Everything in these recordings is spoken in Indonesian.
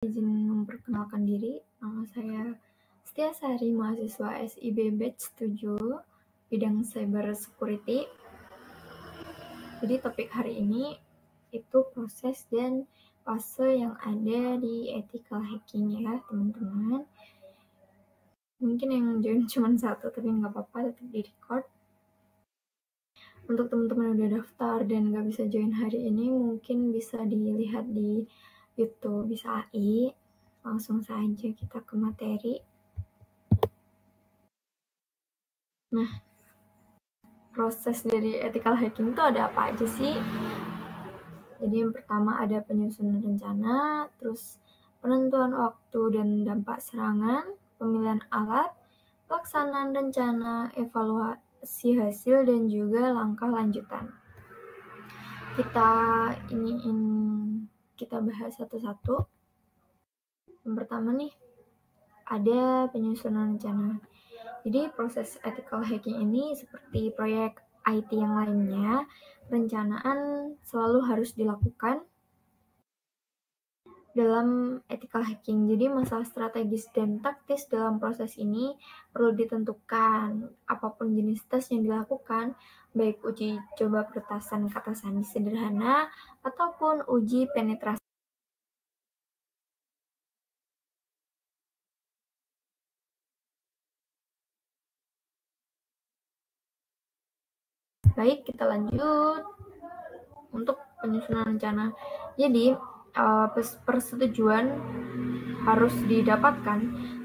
Izin memperkenalkan diri, nama saya Setiasari, mahasiswa SIB Batch 7, bidang Cyber Security. Jadi topik hari ini itu proses dan fase yang ada di ethical hacking ya teman-teman. Mungkin yang join cuma satu, tapi nggak apa-apa, tetap di record. Untuk teman-teman yang udah daftar dan nggak bisa join hari ini, mungkin bisa dilihat di YouTube, bisa AI. Langsung saja kita ke materi. Nah, proses dari ethical hacking itu ada apa aja sih? Jadi yang pertama ada penyusunan rencana, terus penentuan waktu dan dampak serangan, pemilihan alat, pelaksanaan rencana, evaluasi hasil, dan juga langkah lanjutan. Kita bahas satu-satu. Yang pertama nih, ada penyusunan rencana. Jadi proses ethical hacking ini seperti proyek IT yang lainnya, perencanaan selalu harus dilakukan dalam ethical hacking. Jadi masalah strategis dan taktis dalam proses ini perlu ditentukan. Apapun jenis tes yang dilakukan, baik uji coba peretasan kata sandi sederhana ataupun uji penetrasi. Baik, kita lanjut untuk penyusunan rencana. Jadi, persetujuan harus didapatkan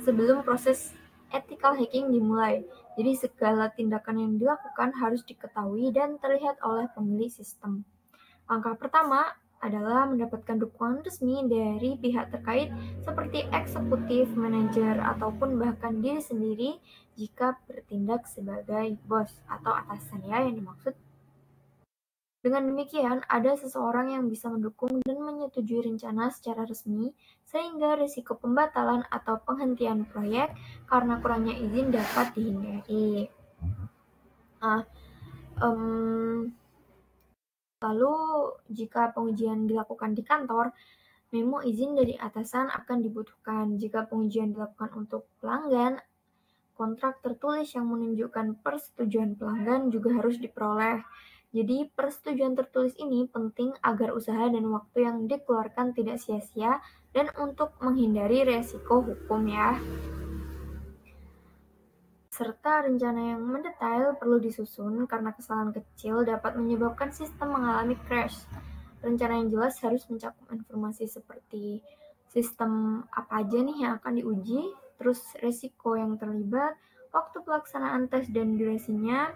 sebelum proses ethical hacking dimulai. Jadi, segala tindakan yang dilakukan harus diketahui dan terlihat oleh pemilik sistem. Langkah pertama adalah mendapatkan dukungan resmi dari pihak terkait seperti eksekutif, manajer, ataupun bahkan diri sendiri jika bertindak sebagai bos atau atasan ya yang dimaksud. Dengan demikian, ada seseorang yang bisa mendukung dan menyetujui rencana secara resmi, sehingga risiko pembatalan atau penghentian proyek karena kurangnya izin dapat dihindari. Lalu, jika pengujian dilakukan di kantor, memo izin dari atasan akan dibutuhkan. Jika pengujian dilakukan untuk pelanggan, kontrak tertulis yang menunjukkan persetujuan pelanggan juga harus diperoleh. Jadi persetujuan tertulis ini penting agar usaha dan waktu yang dikeluarkan tidak sia-sia dan untuk menghindari resiko hukum ya. Serta rencana yang mendetail perlu disusun karena kesalahan kecil dapat menyebabkan sistem mengalami crash. Rencana yang jelas harus mencakup informasi seperti sistem apa aja nih yang akan diuji, terus resiko yang terlibat, waktu pelaksanaan tes dan durasinya,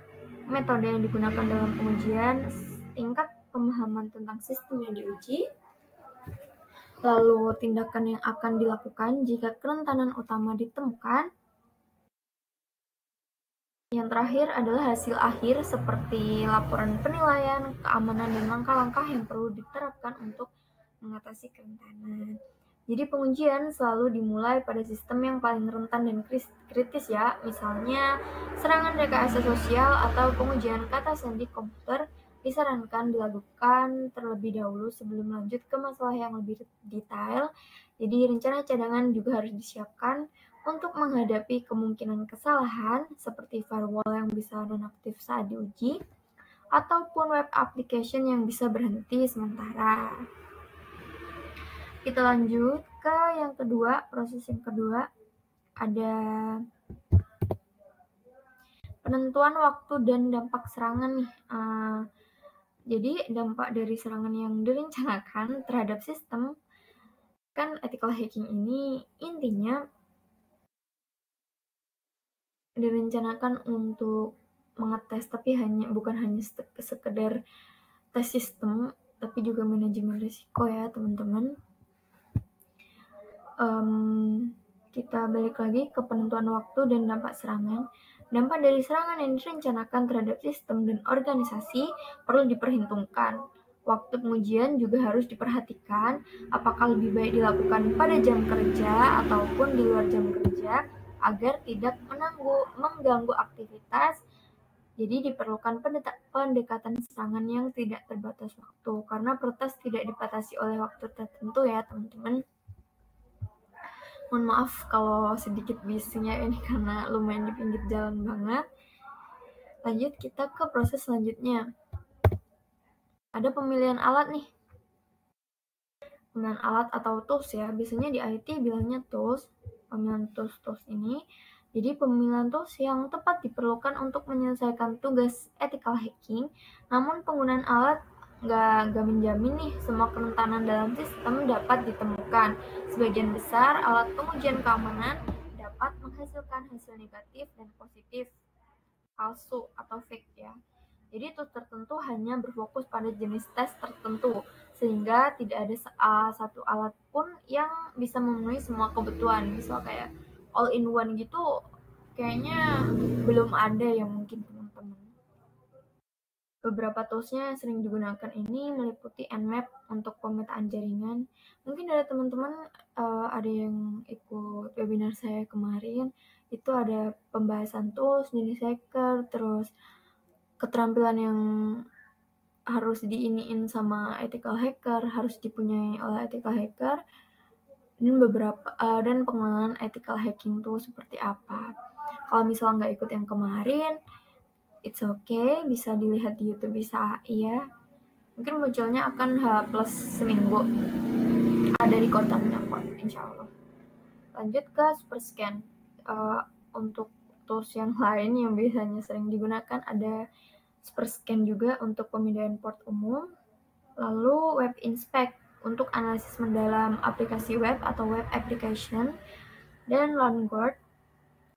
metode yang digunakan dalam pengujian, tingkat pemahaman tentang sistem yang diuji, lalu tindakan yang akan dilakukan jika kerentanan utama ditemukan. Yang terakhir adalah hasil akhir seperti laporan penilaian, keamanan, dan langkah-langkah yang perlu diterapkan untuk mengatasi kerentanan. Jadi pengujian selalu dimulai pada sistem yang paling rentan dan kritis ya, misalnya serangan rekayasa sosial atau pengujian kata sandi komputer disarankan dilakukan terlebih dahulu sebelum lanjut ke masalah yang lebih detail. Jadi rencana cadangan juga harus disiapkan untuk menghadapi kemungkinan kesalahan seperti firewall yang bisa nonaktif saat diuji ataupun web application yang bisa berhenti sementara. Kita lanjut ke yang kedua, proses yang kedua ada penentuan waktu dan dampak serangan nih. Jadi dampak dari serangan yang direncanakan terhadap sistem kan ethical hacking ini intinya direncanakan untuk mengetes tapi bukan hanya sekedar tes sistem tapi juga manajemen risiko ya teman-teman. Kita balik lagi ke penentuan waktu dan dampak serangan. Dampak dari serangan yang direncanakan terhadap sistem dan organisasi perlu diperhitungkan. Waktu pengujian juga harus diperhatikan, apakah lebih baik dilakukan pada jam kerja ataupun di luar jam kerja agar tidak mengganggu aktivitas. Jadi diperlukan pendekatan serangan yang tidak terbatas waktu, karena protes tidak dibatasi oleh waktu tertentu ya teman-teman. Mohon maaf kalau sedikit bisingnya ini karena lumayan di pinggir jalan banget. Lanjut kita ke proses selanjutnya. Ada pemilihan alat nih. Pemilihan alat atau tools ya. Biasanya di IT bilangnya tools. Pemilihan tools ini. Jadi pemilihan tools yang tepat diperlukan untuk menyelesaikan tugas ethical hacking. Namun penggunaan alat nggak menjamin nih semua kerentanan dalam sistem dapat ditemukan. Sebagian besar alat pengujian keamanan dapat menghasilkan hasil negatif dan positif, palsu atau fake ya. Jadi tools tertentu hanya berfokus pada jenis tes tertentu, sehingga tidak ada satu alat pun yang bisa memenuhi semua kebutuhan. Misal kayak all in one gitu, kayaknya belum ada yang mungkin teman-teman. Beberapa toolsnya yang sering digunakan ini meliputi Nmap untuk pemetaan jaringan. Mungkin dari teman-teman ada yang ikut webinar saya kemarin, itu ada pembahasan tools, jenis hacker, terus keterampilan yang harus diiniin sama ethical hacker, harus dipunyai oleh ethical hacker, dan beberapa dan pengenalan ethical hacking tuh seperti apa. Kalau misalnya nggak ikut yang kemarin, it's okay, bisa dilihat di YouTube bisa ya. Mungkin munculnya akan H+ seminggu. Ada di kontennya kok, insya Allah. Lanjut ke Superscan. Untuk tools yang lain yang biasanya sering digunakan ada Superscan juga untuk pemindaian port umum. Lalu Web Inspect untuk analisis mendalam aplikasi web atau web application. Dan LoanGuard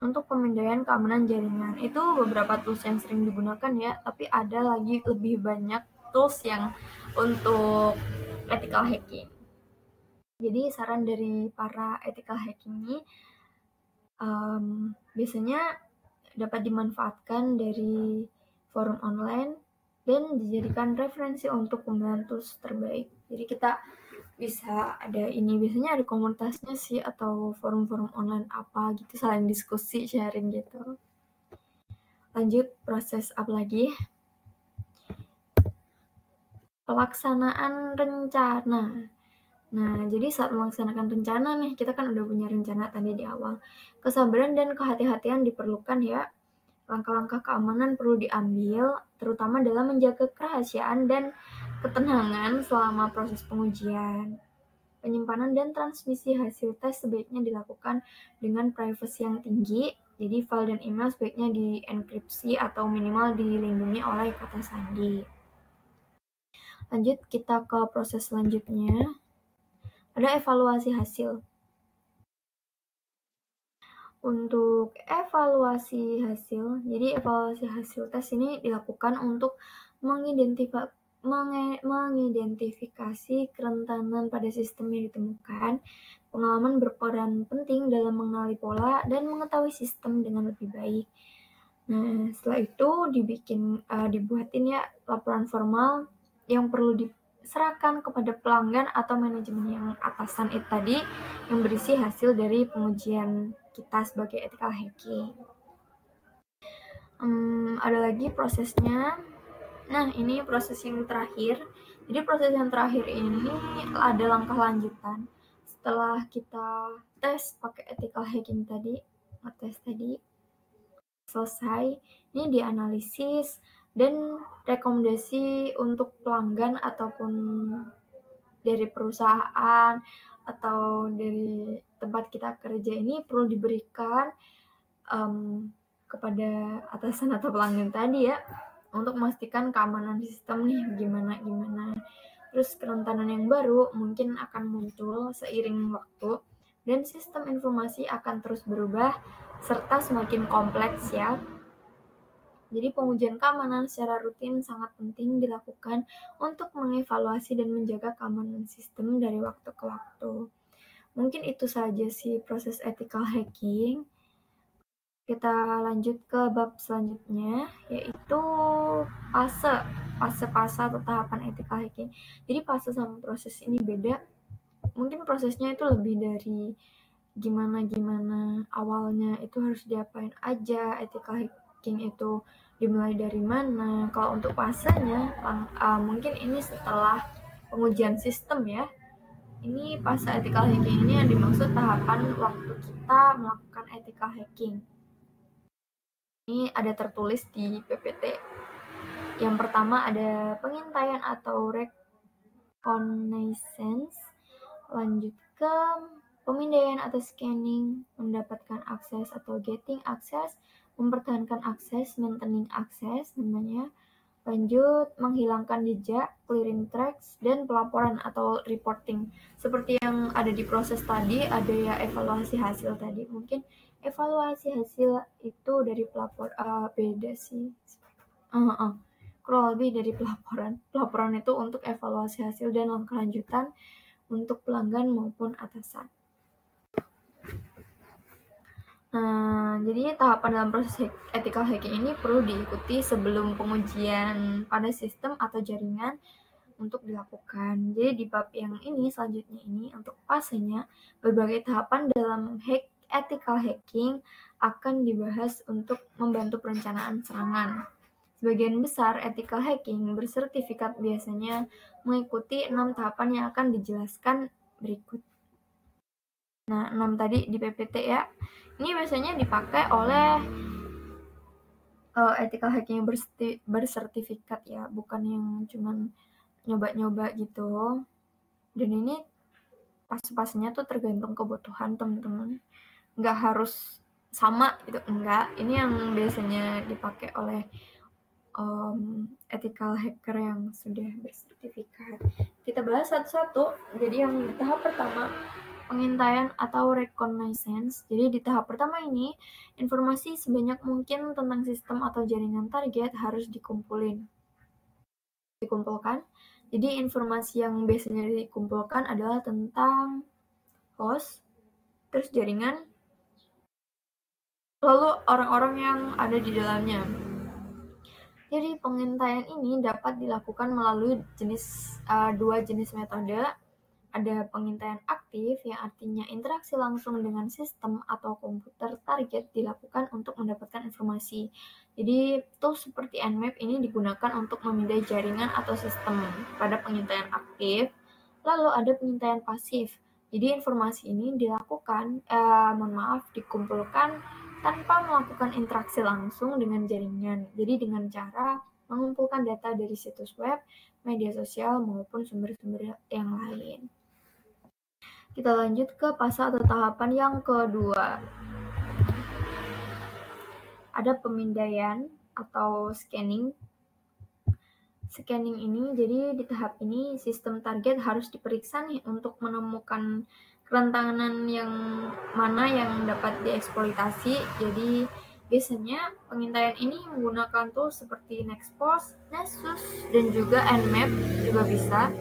untuk pemindaian keamanan jaringan. Itu beberapa tools yang sering digunakan ya, tapi ada lagi lebih banyak tools yang untuk ethical hacking. Jadi saran dari para ethical hacking ini biasanya dapat dimanfaatkan dari forum online dan dijadikan referensi untuk pemilihan tools terbaik. Jadi kita bisa ada ini, biasanya ada komunitasnya sih atau forum-forum online apa gitu, saling diskusi, sharing gitu. Lanjut proses apa lagi? Pelaksanaan rencana. Nah, jadi saat melaksanakan rencana nih, kita kan udah punya rencana tadi di awal. Kesabaran dan kehati-hatian diperlukan ya. Langkah-langkah keamanan perlu diambil, terutama dalam menjaga kerahasiaan dan ketenangan selama proses pengujian. Penyimpanan dan transmisi hasil tes sebaiknya dilakukan dengan privasi yang tinggi, jadi file dan email sebaiknya dienkripsi atau minimal dilindungi oleh kata sandi. Lanjut kita ke proses selanjutnya. Ada evaluasi hasil. Untuk evaluasi hasil, jadi evaluasi hasil tes ini dilakukan untuk mengidentifikasi kerentanan pada sistem yang ditemukan. Pengalaman berperan penting dalam mengenali pola dan mengetahui sistem dengan lebih baik. Nah, setelah itu dibuatin ya laporan formal yang perlu diserahkan kepada pelanggan atau manajemen yang atasan itu tadi, yang berisi hasil dari pengujian kita sebagai ethical hacking. Ada lagi prosesnya. Nah, ini proses yang terakhir. Jadi proses yang terakhir ini ada langkah lanjutan. Setelah kita tes pakai ethical hacking tadi, ngetes tadi, selesai, ini dianalisis dan rekomendasi untuk pelanggan ataupun dari perusahaan atau dari tempat kita kerja ini perlu diberikan kepada atasan atau pelanggan tadi ya, untuk memastikan keamanan sistem nih gimana. Terus kerentanan yang baru mungkin akan muncul seiring waktu dan sistem informasi akan terus berubah serta semakin kompleks ya. Jadi pengujian keamanan secara rutin sangat penting dilakukan untuk mengevaluasi dan menjaga keamanan sistem dari waktu ke waktu. Mungkin itu saja sih proses ethical hacking. Kita lanjut ke bab selanjutnya, yaitu fase atau tahapan ethical hacking. Jadi fase sama proses ini beda. Mungkin prosesnya itu lebih dari gimana awalnya itu harus diapain aja, ethical hacking itu dimulai dari mana. Kalau untuk fasenya mungkin ini setelah pengujian sistem ya. Ini fase ethical hacking ini yang dimaksud tahapan waktu kita melakukan ethical hacking. Ini ada tertulis di PPT. Yang pertama ada pengintaian atau reconnaissance, lanjut ke pemindaian atau scanning, mendapatkan akses atau getting access, mempertahankan akses, maintaining access namanya, lanjut menghilangkan jejak, clearing tracks, dan pelaporan atau reporting. Seperti yang ada di proses tadi, ada ya evaluasi hasil tadi. Mungkin evaluasi hasil itu dari pelapor, beda sih. Kurang lebih dari pelaporan. Pelaporan itu untuk evaluasi hasil dan langkah lanjutan untuk pelanggan maupun atasan. Nah, jadi tahapan dalam proses ethical hacking ini perlu diikuti sebelum pengujian pada sistem atau jaringan untuk dilakukan. Jadi di bab yang ini selanjutnya ini untuk fasenya, berbagai tahapan dalam ethical hacking akan dibahas untuk membantu perencanaan serangan. Sebagian besar ethical hacking bersertifikat biasanya mengikuti 6 tahapan yang akan dijelaskan berikut. Nah, 6 tadi di PPT ya. Ini biasanya dipakai oleh ethical hacking yang bersertifikat ya, bukan yang cuman nyoba-nyoba gitu. Dan ini pas-pasnya tuh tergantung kebutuhan teman-teman. Nggak harus sama gitu, enggak. Ini yang biasanya dipakai oleh ethical hacker yang sudah bersertifikat. Kita bahas satu-satu. Jadi yang di tahap pertama, pengintaian atau reconnaissance. Jadi di tahap pertama ini, informasi sebanyak mungkin tentang sistem atau jaringan target harus dikumpulkan. Jadi informasi yang biasanya dikumpulkan adalah tentang host, terus jaringan, lalu orang-orang yang ada di dalamnya. Jadi pengintaian ini dapat dilakukan melalui dua jenis metode. Ada pengintaian aktif yang artinya interaksi langsung dengan sistem atau komputer target dilakukan untuk mendapatkan informasi. Jadi tools seperti Nmap ini digunakan untuk memindai jaringan atau sistem pada pengintaian aktif. Lalu ada pengintaian pasif. Jadi informasi ini dikumpulkan tanpa melakukan interaksi langsung dengan jaringan. Jadi dengan cara mengumpulkan data dari situs web, media sosial, maupun sumber-sumber yang lain. Kita lanjut ke fase atau tahapan yang kedua. Ada pemindaian atau scanning. Scanning ini, jadi di tahap ini sistem target harus diperiksa nih untuk menemukan kerentanan yang mana yang dapat dieksploitasi. Jadi biasanya pengintaian ini menggunakan tools seperti Nextpost, Nessus, dan juga Nmap juga bisa.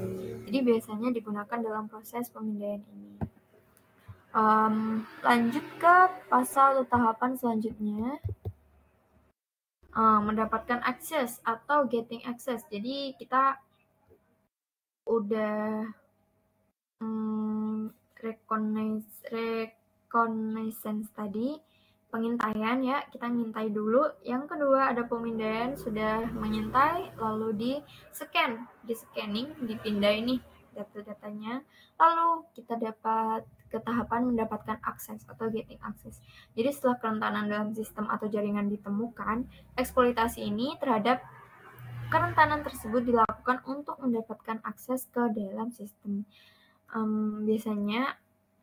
Jadi biasanya digunakan dalam proses pemindaian ini. Lanjut ke fase atau tahapan selanjutnya, mendapatkan akses atau getting access. Jadi kita udah reconnaissance tadi, pengintaian ya, kita ngintai dulu. Yang kedua ada pemindaian, sudah mengintai, lalu di scanning, dipindai nih data-datanya. Lalu kita dapat ke tahapan mendapatkan akses atau getting access. Jadi setelah kerentanan dalam sistem atau jaringan ditemukan, eksploitasi ini terhadap kerentanan tersebut dilakukan untuk mendapatkan akses ke dalam sistem. Biasanya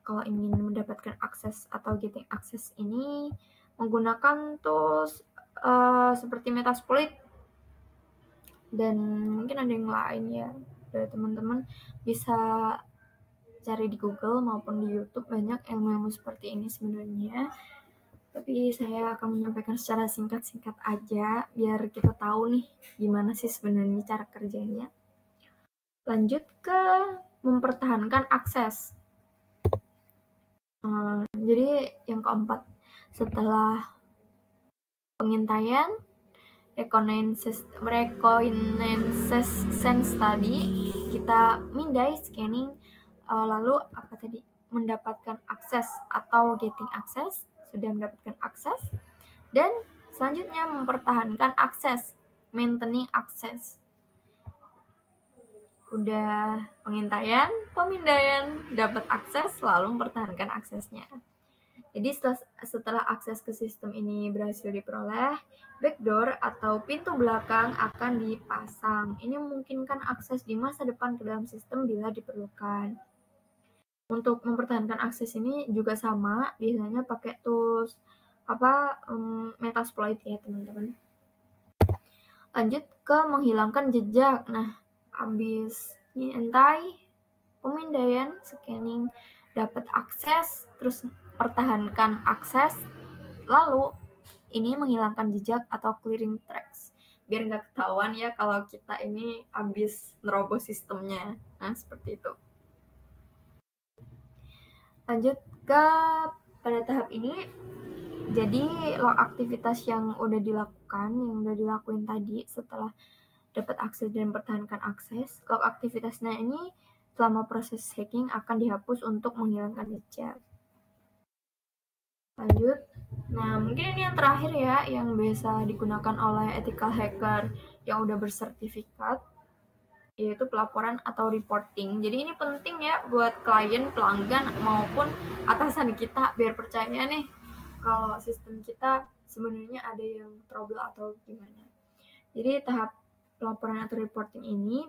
kalau ingin mendapatkan akses atau getting access ini menggunakan tools seperti Metasploit dan mungkin ada yang lain ya. Teman-teman bisa cari di Google maupun di YouTube, banyak ilmu-ilmu seperti ini sebenarnya. Tapi saya akan menyampaikan secara singkat-singkat aja biar kita tahu nih gimana sih sebenarnya cara kerjanya. Lanjut ke mempertahankan akses. Jadi yang keempat, setelah pengintaian, reconnaissance tadi, kita mindai, scanning, lalu apa tadi? Mendapatkan akses atau getting access, sudah mendapatkan akses, dan selanjutnya mempertahankan akses, maintaining access. Udah pengintaian, pemindaian, dapat akses, lalu mempertahankan aksesnya. Jadi setelah akses ke sistem ini berhasil diperoleh, backdoor atau pintu belakang akan dipasang. Ini memungkinkan akses di masa depan ke dalam sistem bila diperlukan. Untuk mempertahankan akses ini juga sama, biasanya pakai tools Metasploit ya teman-teman. Lanjut ke menghilangkan jejak. Nah, habis ngintai, pemindaian, scanning, dapat akses, terus pertahankan akses, lalu ini menghilangkan jejak atau clearing tracks biar nggak ketahuan ya kalau kita ini habis nerobos sistemnya. Nah, seperti itu. Lanjut ke pada tahap ini, jadi log aktivitas yang udah dilakuin tadi setelah dapat akses dan pertahankan akses, log aktivitasnya ini selama proses hacking akan dihapus untuk menghilangkan jejak. Lanjut. Nah, mungkin ini yang terakhir ya, yang biasa digunakan oleh ethical hacker yang udah bersertifikat, yaitu pelaporan atau reporting. Jadi ini penting ya buat klien, pelanggan, maupun atasan kita biar percaya nih kalau sistem kita sebenarnya ada yang trouble atau gimana. Jadi tahap pelaporan atau reporting ini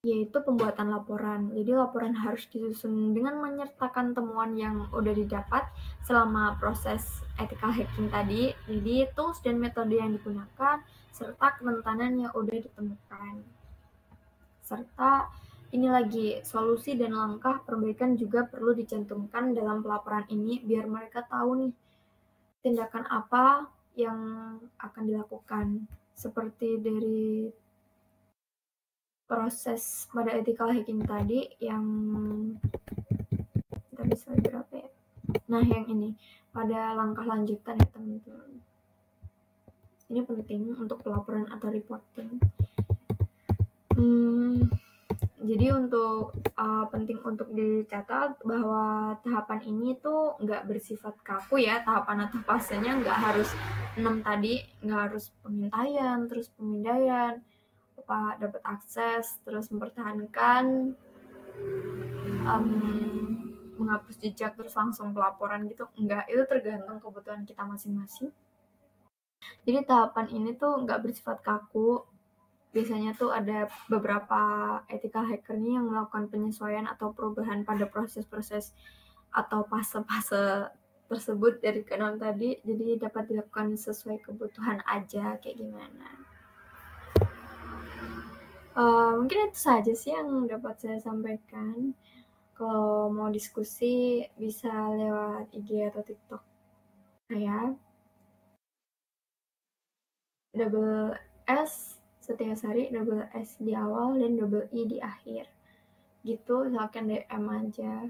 yaitu pembuatan laporan. Jadi laporan harus disusun dengan menyertakan temuan yang udah didapat selama proses ethical hacking tadi. Jadi tools dan metode yang digunakan serta kerentanan yang udah ditemukan. Serta ini lagi solusi dan langkah perbaikan juga perlu dicantumkan dalam pelaporan ini biar mereka tahu nih tindakan apa yang akan dilakukan. Seperti dari proses pada ethical hacking tadi yang kita bisa berapa ya? Nah, yang ini pada langkah lanjutan ya teman-teman. Ini penting untuk pelaporan atau reporting. Jadi untuk penting untuk dicatat bahwa tahapan ini tuh nggak bersifat kaku ya, tahapan atau fasenya nggak harus 6 tadi, nggak harus pengintaian, terus pemindaian, dapat akses, terus mempertahankan, menghapus jejak, terus langsung pelaporan gitu. Enggak, itu tergantung kebutuhan kita masing-masing. Jadi tahapan ini tuh nggak bersifat kaku. Biasanya tuh ada beberapa ethical hacker nih yang melakukan penyesuaian atau perubahan pada proses-proses atau fase-fase tersebut dari ke-6 tadi. Jadi dapat dilakukan sesuai kebutuhan aja kayak gimana. Mungkin itu saja sih yang dapat saya sampaikan. Kalau mau diskusi bisa lewat IG atau TikTok saya. Double S Setiasari, double S di awal dan double I di akhir. Gitu, silahkan DM aja.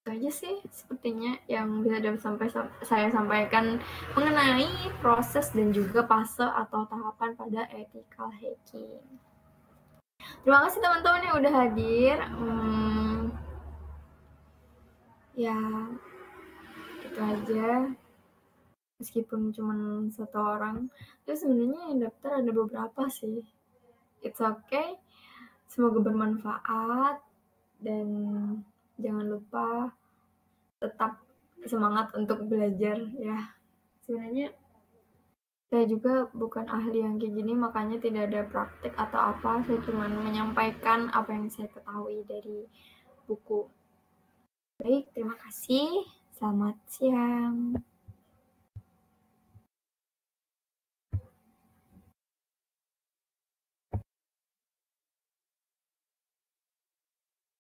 Itu aja sih sepertinya yang bisa saya sampaikan mengenai proses dan juga fase atau tahapan pada ethical hacking. Terima kasih teman-teman yang udah hadir. Ya, itu aja. Meskipun cuma 1 orang, terus sebenarnya yang daftar ada beberapa sih. It's okay. Semoga bermanfaat dan jangan lupa tetap semangat untuk belajar ya. Sebenarnya saya juga bukan ahli yang kayak gini, makanya tidak ada praktik atau apa. Saya cuma menyampaikan apa yang saya ketahui dari buku. Baik, terima kasih. Selamat siang.